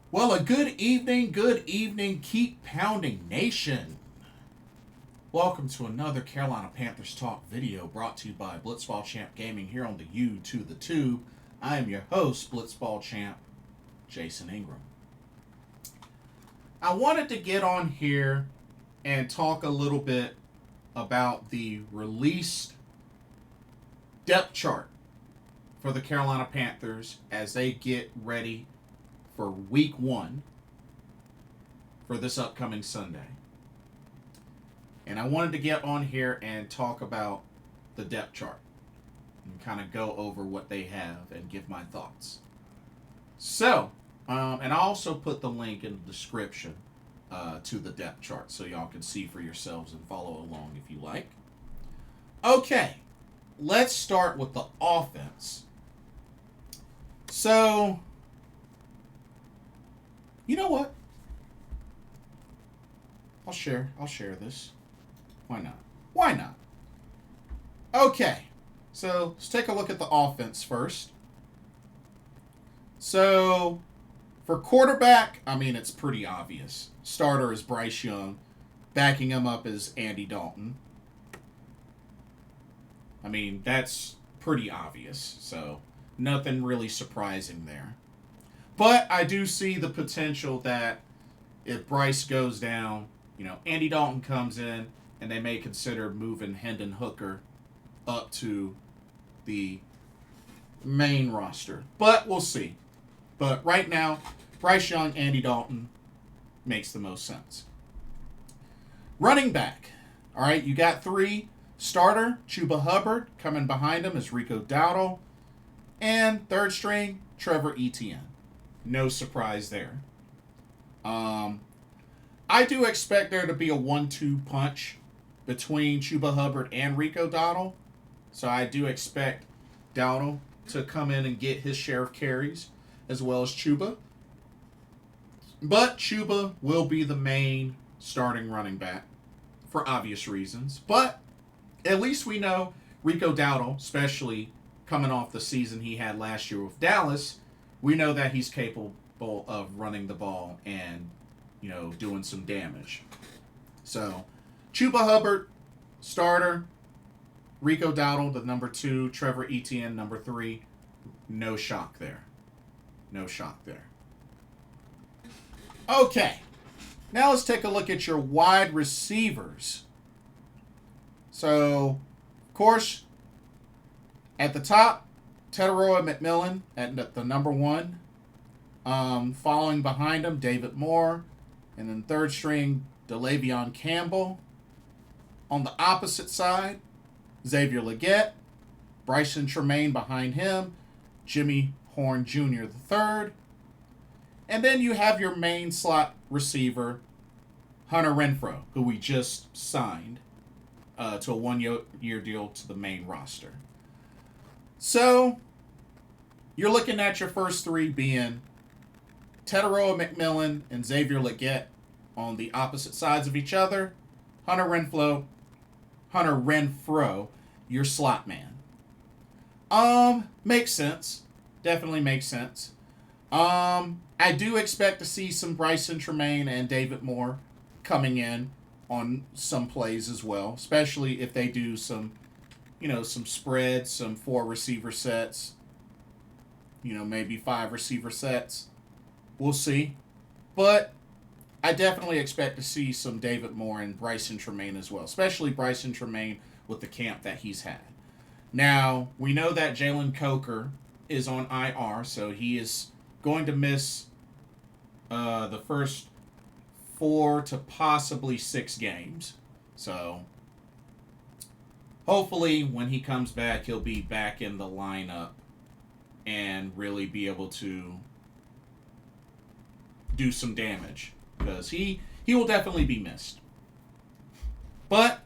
Well, a good evening, keep pounding nation. Welcome to another Carolina Panthers Talk video brought to you by Blitzball Champ Gaming here on the U to the Tube. I am your host, Blitzball Champ, Jason Ingram. I wanted to get on here and talk a little bit about the released depth chart for the Carolina Panthers as they get ready for week one for this upcoming Sunday. And I wanted to get on here and talk about the depth chart and kind of go over what they have and give my thoughts. So, and I also put the link in the description to the depth chart so y'all can see for yourselves and follow along if you like. Okay, let's start with the offense. So, you know what? I'll share this. Why not? Why not? Okay. So, let's take a look at the offense first. So, for quarterback, I mean, it's pretty obvious. Starter is Bryce Young. Backing him up is Andy Dalton. I mean, that's pretty obvious. So, nothing really surprising there. But I do see the potential that if Bryce goes down, Andy Dalton comes in and they may consider moving Hendon Hooker up to the main roster. But we'll see. But right now, Bryce Young, Andy Dalton makes the most sense. Running back. All right, you got three. Starter, Chuba Hubbard. Coming behind him is Rico Dowdle. And third string, Trevor Etienne. No surprise there. I do expect there to be a 1-2 punch between Chuba Hubbard and Rico Dowdle. So I do expect Dowdle to come in and get his share of carries as well as Chuba. But Chuba will be the main starting running back for obvious reasons. But at least we know Rico Dowdle, especially coming off the season he had last year with Dallas, we know that he's capable of running the ball and, doing some damage. So, Chuba Hubbard, starter. Rico Dowdle, the number 2. Trevor Etienne, number 3. No shock there. No shock there. Okay. Now let's take a look at your wide receivers. So, of course, at the top, Teteroa McMillan at the number 1. Following behind him, David Moore. And then third string, DeLavion Campbell. On the opposite side, Xavier Legette. Bryson Tremaine behind him. Jimmy Horn Jr. the third. And then you have your main slot receiver, Hunter Renfrow, who we just signed to a 1-year deal to the main roster. So, you're looking at your first three being Teteroa McMillan and Xavier Legette on the opposite sides of each other. Hunter Renfrow, your slot man. Makes sense. Definitely makes sense. I do expect to see some Bryson Tremaine and David Moore coming in on some plays as well, especially if they do some spreads, some 4 receiver sets, maybe 5 receiver sets. We'll see. But I definitely expect to see some David Moore and Bryson Tremaine as well, especially Bryson Tremaine with the camp that he's had. Now, we know that Jalen Coker is on IR, so he is going to miss the first 4 to possibly 6 games. So, hopefully, when he comes back, he'll be back in the lineup and really be able to do some damage, because he will definitely be missed. But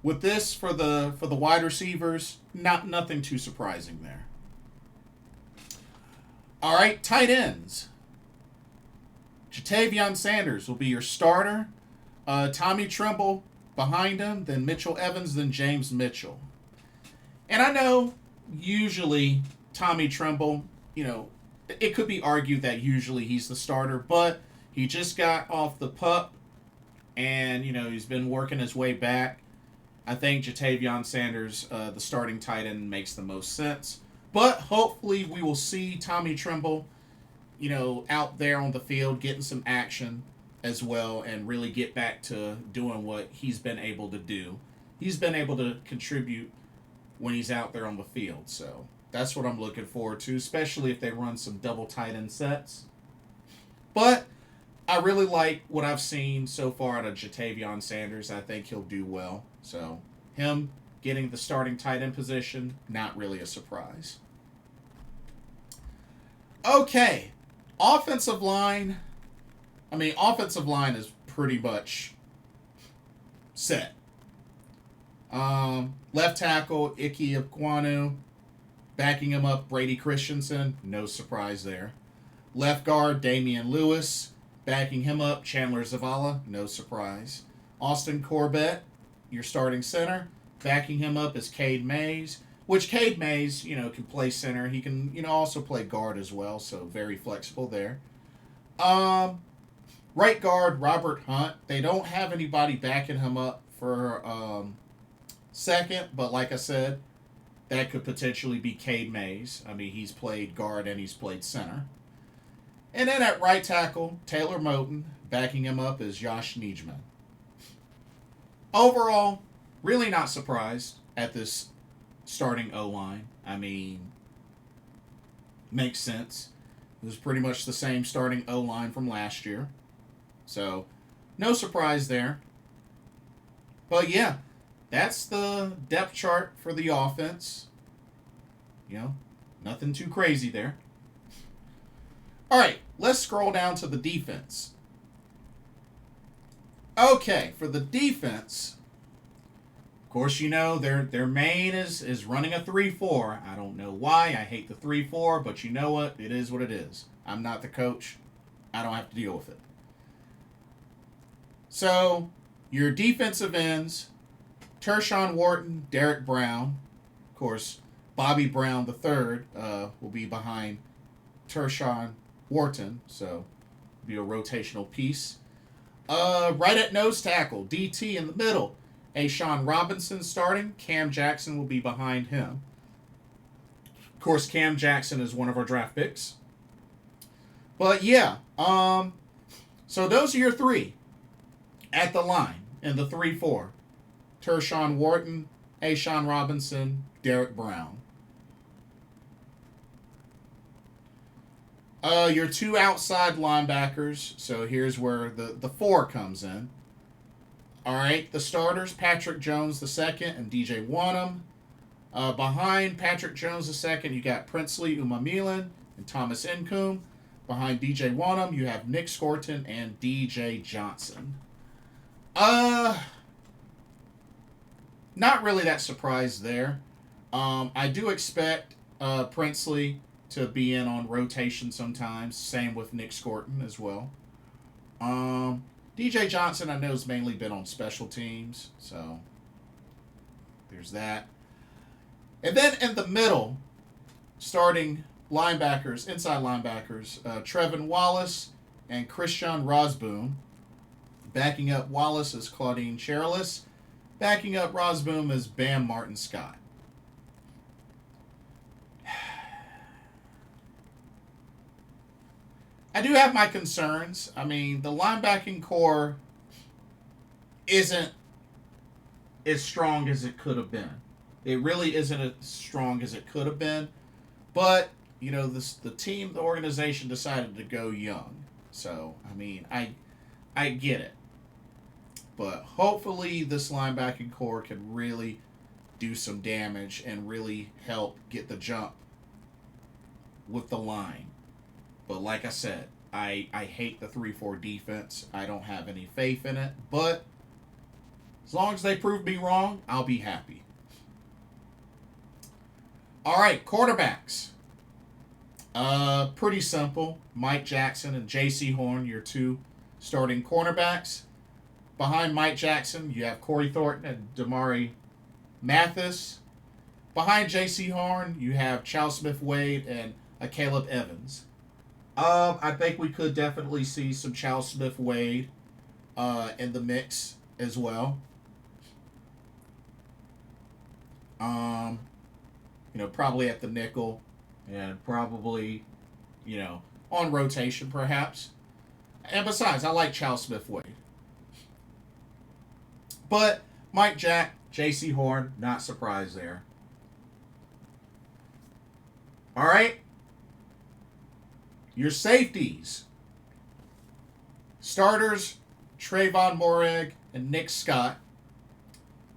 with this for the wide receivers, nothing too surprising there. All right, tight ends. Jatavion Sanders will be your starter. Tommy Tremble behind him, then Mitchell Evans, then James Mitchell. And I know usually Tommy Tremble, it could be argued that usually he's the starter, but he just got off the pup, and he's been working his way back. I think Jatavion Sanders, the starting tight end, makes the most sense. But hopefully we will see Tommy Tremble, out there on the field getting some action as well and really get back to doing what he's been able to do. He's been able to contribute when he's out there on the field. So that's what I'm looking forward to, especially if they run some double tight end sets. But I really like what I've seen so far out of Jatavion Sanders. I think he'll do well. So him getting the starting tight end position, not really a surprise. Okay, offensive line. Offensive line is pretty much set. Left tackle, Ike Ekwonu. Backing him up, Brady Christensen. No surprise there. Left guard, Damian Lewis. Backing him up, Chandler Zavala. No surprise. Austin Corbett, your starting center. Backing him up is Cade Mays. Which Cade Mays, can play center. He can, also play guard as well. So very flexible there. Right guard, Robert Hunt. They don't have anybody backing him up for second. But like I said, that could potentially be Cade Mays. He's played guard and he's played center. And then at right tackle, Taylor Moton. Backing him up is Josh Nijman. Overall, really not surprised at this starting O-line. Makes sense. It was pretty much the same starting O-line from last year. So, no surprise there. But yeah, that's the depth chart for the offense. Nothing too crazy there. All right, let's scroll down to the defense. Okay, for the defense, of course, their main is running a 3-4. I don't know why. I hate the 3-4, but you know what? It is what it is. I'm not the coach. I don't have to deal with it. So, your defensive ends, Tershawn Wharton, Derek Brown. Of course, Bobby Brown III will be behind Tershawn Wharton, so be a rotational piece. Right at nose tackle, DT in the middle. Ashawn Robinson starting. Cam Jackson will be behind him. Of course, Cam Jackson is one of our draft picks. But yeah, so those are your three at the line in the 3-4. Tershawn Wharton, Ashawn Robinson, Derek Brown. Your two outside linebackers. So here's where the 4 comes in. All right, the starters, Patrick Jones II and DJ Wanham. Behind Patrick Jones II, you got Princely Umamilan and Thomas Incoom. Behind DJ Wanham, you have Nick Scorton and DJ Johnson. Not really that surprised there. I do expect Princely to be in on rotation sometimes. Same with Nick Scorton as well. DJ Johnson, I know, has mainly been on special teams, so there's that. And then in the middle, starting linebackers, inside linebackers, Trevin Wallace and Christian Rosboom. Backing up Wallace is Claudine Cherilus. Backing up Rosboom is Bam Martin Scott. I do have my concerns. The linebacking core isn't as strong as it could have been. It really isn't as strong as it could have been. But, the team, the organization decided to go young. So, I get it. But hopefully this linebacking core can really do some damage and really help get the jump with the line. But like I said, I hate the 3-4 defense. I don't have any faith in it. But as long as they prove me wrong, I'll be happy. All right, quarterbacks. Pretty simple. Mike Jackson and J.C. Horn, your two starting cornerbacks. Behind Mike Jackson, you have Corey Thornton and Damari Mathis. Behind J.C. Horn, you have Charles Smith-Wade and Caleb Evans. I think we could definitely see some Charles Smith Wade in the mix as well. Um, probably at the nickel and probably, on rotation perhaps. And besides, I like Charles Smith Wade. But Mike Jack, J.C. Horn, not surprised there. All right. Your safeties. Starters, Trayvon Moreg and Nick Scott.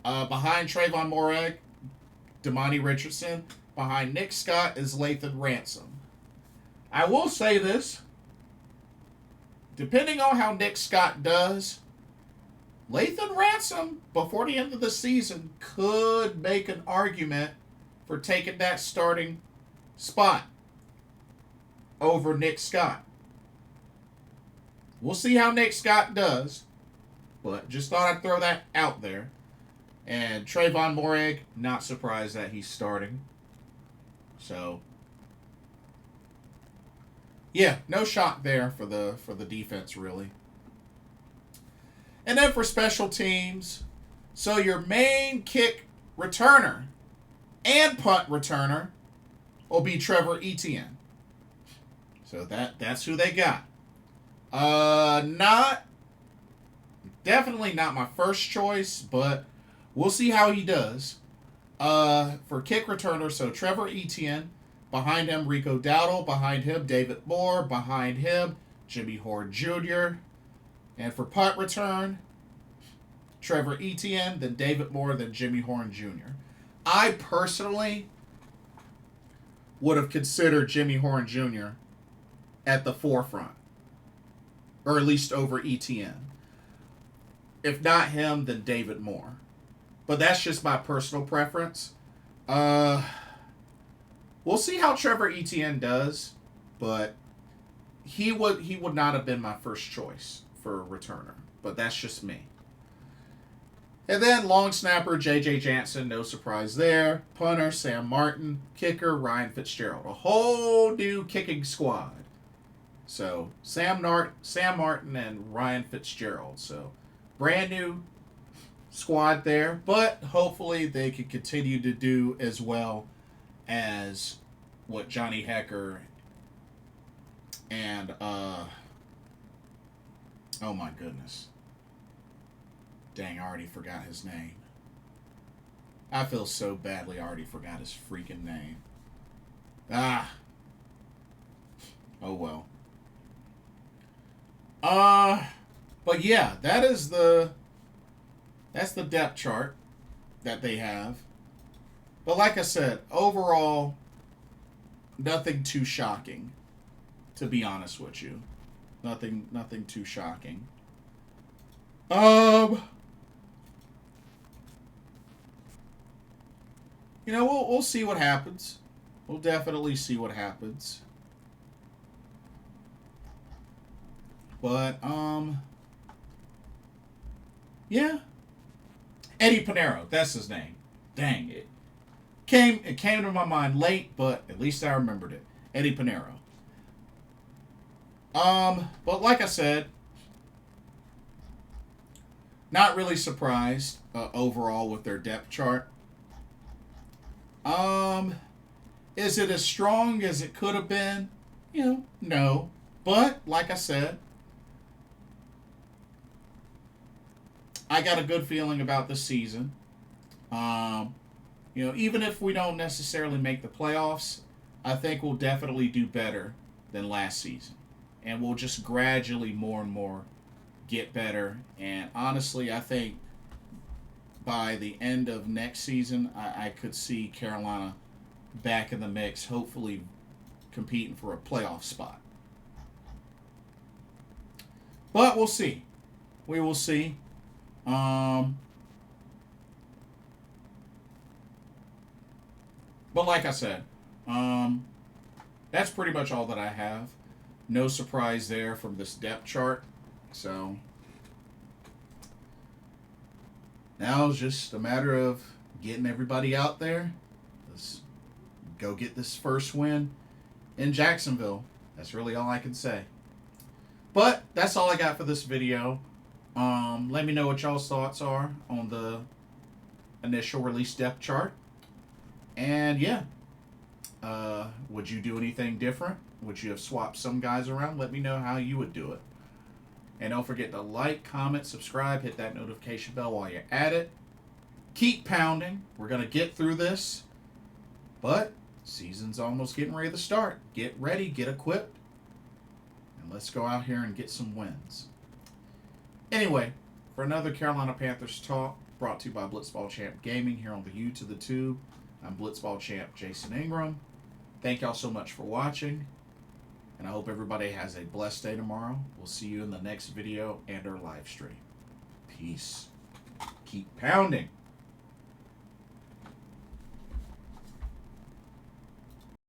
Behind Trayvon Moreg, Damani Richardson. Behind Nick Scott is Lathan Ransom. I will say this. Depending on how Nick Scott does, Lathan Ransom, before the end of the season, could make an argument for taking that starting spot over Nick Scott. We'll see how Nick Scott does, but just thought I'd throw that out there. And Trayvon Moreg, not surprised that he's starting. So, yeah, no shock there for the defense, really. And then for special teams, so your main kick returner and punt returner will be Trevor Etienne. So that's who they got. Definitely not my first choice, but we'll see how he does. For kick returner, so Trevor Etienne, behind him Rico Dowdle, behind him David Moore, behind him Jimmy Horn Jr., and for punt return, Trevor Etienne, then David Moore, then Jimmy Horn Jr. I personally would have considered Jimmy Horn Jr. at the forefront, or at least over Etienne. If not him, then David Moore. But that's just my personal preference. We'll see how Trevor Etienne does, but he would not have been my first choice for a returner. But that's just me. And then long snapper J.J. Jansen, no surprise there. Punter Sam Martin, kicker Ryan Fitzgerald. A whole new kicking squad. So Sam Martin and Ryan Fitzgerald. So brand new squad there, but hopefully they can continue to do as well as what Johnny Hecker and oh my goodness. Dang, I already forgot his name. I feel so badly I already forgot his freaking name. Oh well. But yeah, that's the depth chart that they have. But like I said, overall, nothing too shocking, to be honest with you. Nothing too shocking. We'll see what happens. We'll definitely see what happens. But yeah. Eddie Pinheiro, that's his name. Dang it. It came to my mind late, but at least I remembered it. Eddie Pinheiro. But like I said, not really surprised overall with their depth chart. Is it as strong as it could have been? No. But like I said, I got a good feeling about this season. Even if we don't necessarily make the playoffs, I think we'll definitely do better than last season. And we'll just gradually more and more get better. And honestly, I think by the end of next season, I could see Carolina back in the mix, hopefully competing for a playoff spot. But we'll see. We will see. But like I said, that's pretty much all that I have. No surprise there from this depth chart. So now it's just a matter of getting everybody out there. Let's go get this first win in Jacksonville That's really all I can say. But that's all I got for this video. Let me know what y'all's thoughts are on the initial release depth chart. And yeah, would you do anything different? Would you have swapped some guys around? Let me know how you would do it. And don't forget to like, comment, subscribe, hit that notification bell while you're at it. Keep pounding. We're going to get through this. But season's almost getting ready to start. Get ready, get equipped, and let's go out here and get some wins. Anyway, for another Carolina Panthers talk, brought to you by Blitzball Champ Gaming here on the U to the Tube, I'm Blitzball Champ Jason Ingram. Thank y'all so much for watching, and I hope everybody has a blessed day tomorrow. We'll see you in the next video and our live stream. Peace. Keep pounding.